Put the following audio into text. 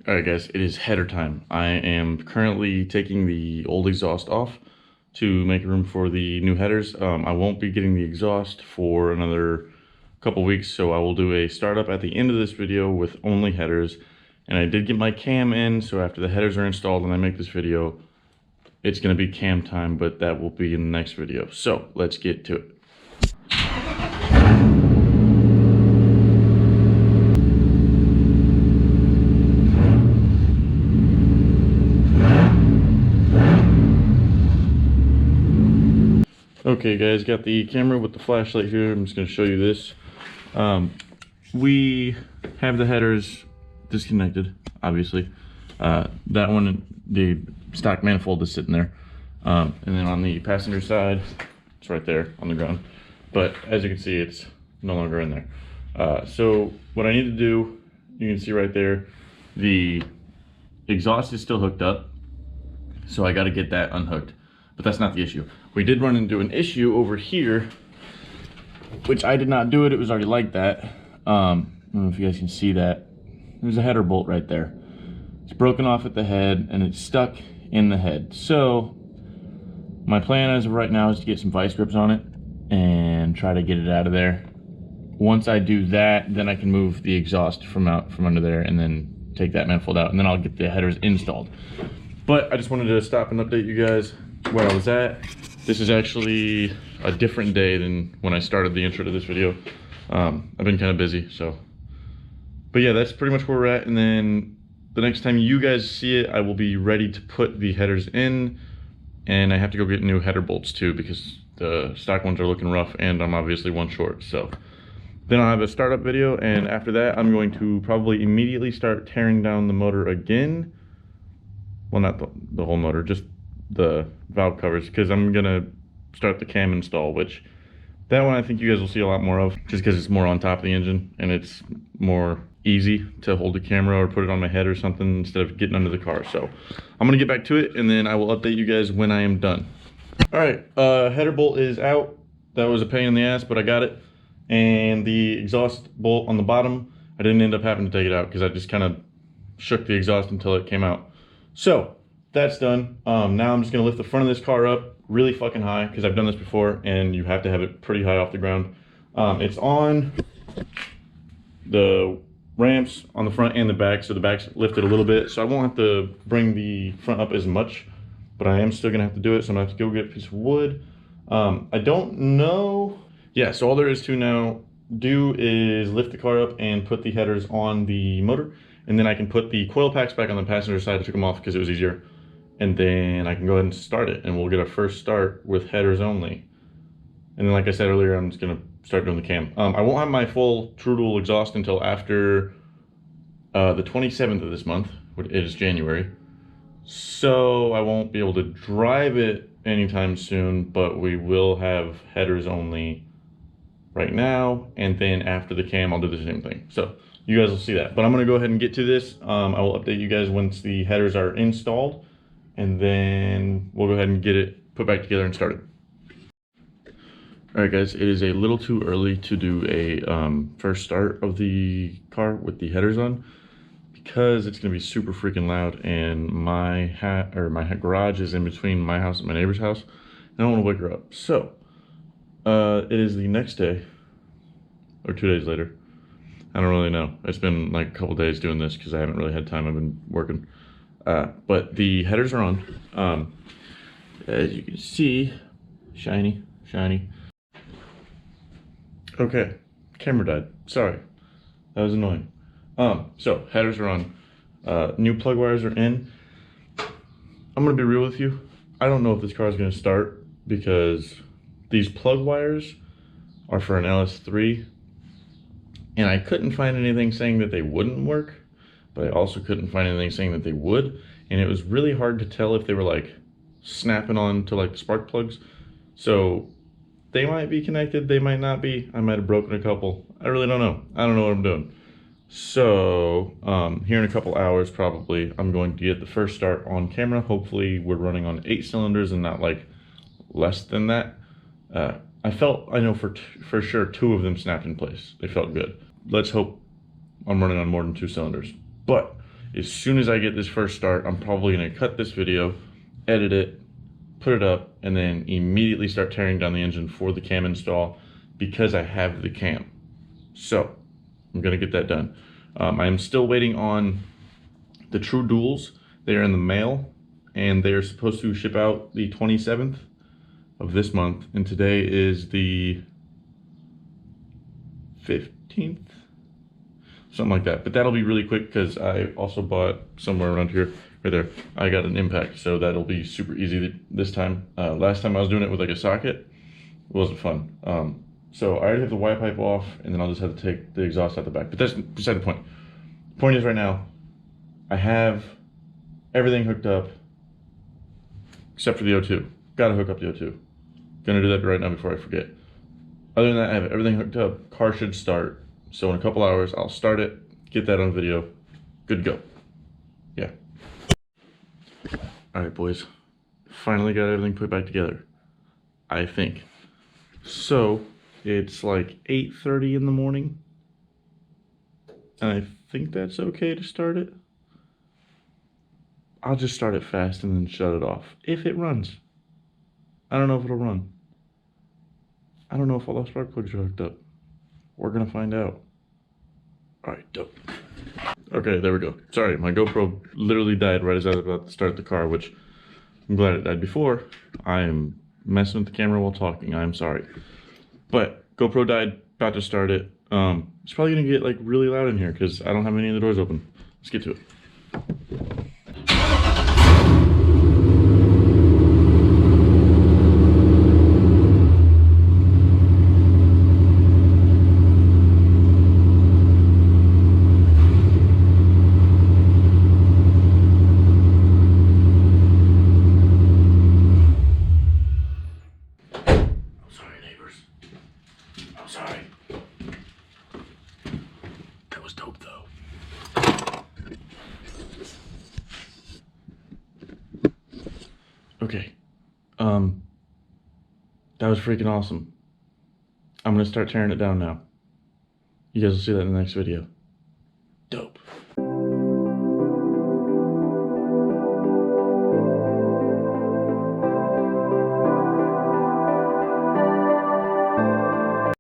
All right, guys, it is header time. I am currently taking the old exhaust off to make room for the new headers. I won't be getting the exhaust for another couple weeks, so I will do a startup at the end of this video with only headers. And I did get my cam in, so after the headers are installed and I make this video, it's going to be cam time, but that will be in the next video. So let's get to it. Okay guys, got the camera with the flashlight here. I'm just going to show you this. We have the headers disconnected, obviously. That one, the stock manifold is sitting there. And then on the passenger side, it's right there on the ground. But as you can see, it's no longer in there. So what I need to do, you can see right there, the exhaust is still hooked up. So I got to get that unhooked. But that's not the issue. We did run into an issue over here, which I did not do it. It was already like that. I don't know if you guys can see that. There's a header bolt right there. It's broken off at the head and it's stuck in the head. So my plan as of right now is to get some vice grips on it and try to get it out of there. Once I do that, then I can move the exhaust from under there and then take that manifold out, and then I'll get the headers installed. But I just wanted to stop and update you guys where I was at. This is actually a different day than when I started the intro to this video. I've been kind of busy, so. But yeah, that's pretty much where we're at. And then the next time you guys see it, I will be ready to put the headers in. And I have to go get new header bolts too, because the stock ones are looking rough and I'm obviously one short. So then I'll have a startup video, and after that, I'm going to probably immediately start tearing down the motor again. Well, not the whole motor, just the valve covers, because I'm gonna start the cam install, which that one I think you guys will see a lot more of, just because it's more on top of the engine and it's more easy to hold the camera or put it on my head or something instead of getting under the car. So I'm gonna get back to it and then I will update you guys when I am done. All right, header bolt is out. That was a pain in the ass, but I got it. And the exhaust bolt on the bottom, I didn't end up having to take it out because I just kind of shook the exhaust until it came out. So that's done. Now I'm just gonna lift the front of this car up really fucking high, because I've done this before and you have to have it pretty high off the ground. It's on the ramps on the front and the back, so the back's lifted a little bit, so I won't have to bring the front up as much, but I am still gonna have to do it, so I'm gonna have to go get a piece of wood. I don't know. Yeah, so all there is to now do is lift the car up and put the headers on the motor, and then I can put the coil packs back on the passenger side. I took them off because it was easier. And then I can go ahead and start it, and we'll get a first start with headers only. And then, like I said earlier, I'm just gonna start doing the cam. I won't have my full True Dual exhaust until after the 27th of this month. It is January. So I won't be able to drive it anytime soon, but we will have headers only right now. And then after the cam, I'll do the same thing. So you guys will see that. But I'm gonna go ahead and get to this. I will update you guys once the headers are installed, and then we'll go ahead and get it put back together and started. All right, guys, it is a little too early to do a first start of the car with the headers on, because it's gonna be super freaking loud, and my garage is in between my house and my neighbor's house, and I don't want to wake her up. So it is the next day, or 2 days later. I don't really know. It's been like a couple days doing this because I haven't really had time. I've been working. But the headers are on. As you can see, shiny, shiny. Okay, camera died. Sorry, that was annoying. So headers are on. New plug wires are in. I'm gonna be real with you. I don't know if this car is gonna start, because these plug wires are for an LS3, and I couldn't find anything saying that they wouldn't work, but I also couldn't find anything saying that they would, and it was really hard to tell if they were like snapping on to like the spark plugs. So they might be connected, they might not be. I might have broken a couple. I really don't know. I don't know what I'm doing. So here in a couple hours probably, I'm going to get the first start on camera. Hopefully we're running on 8 cylinders and not like less than that. I know for sure 2 of them snapped in place. They felt good. Let's hope I'm running on more than 2 cylinders. But As soon as I get this first start, I'm probably gonna cut this video, edit it, put it up, and then immediately start tearing down the engine for the cam install because I have the cam. So I'm gonna get that done. I am still waiting on the True Duals. They are in the mail and they are supposed to ship out the 27th of this month, and today is the 15th, something like that. But that'll be really quick because I also bought somewhere around here, right there, I got an Impact, so that'll be super easy this time. Last time I was doing it with like a socket, it wasn't fun. So I already have the Y pipe off, and then I'll just have to take the exhaust out the back. But that's beside the point. Point is, right now, I have everything hooked up except for the O2. Gotta hook up the O2. Gonna do that right now before I forget. Other than that, I have everything hooked up. Car should start. So in a couple hours, I'll start it, get that on video. Good to go. Yeah. All right, boys. Finally got everything put back together, I think. So it's like 8:30 in the morning. And I think that's okay to start it. I'll just start it fast and then shut it off. If it runs. I don't know if it'll run. I don't know if all the spark plugs are hooked up. We're gonna find out. All right, dope. Okay, there we go. Sorry, my GoPro literally died right as I was about to start the car, which I'm glad it died before. I am messing with the camera while talking. I'm sorry. But GoPro died, about to start it. It's probably gonna get like really loud in here because I don't have any of the doors open. Let's get to it. Okay, that was freaking awesome. I'm gonna start tearing it down now. You guys will see that in the next video. Dope.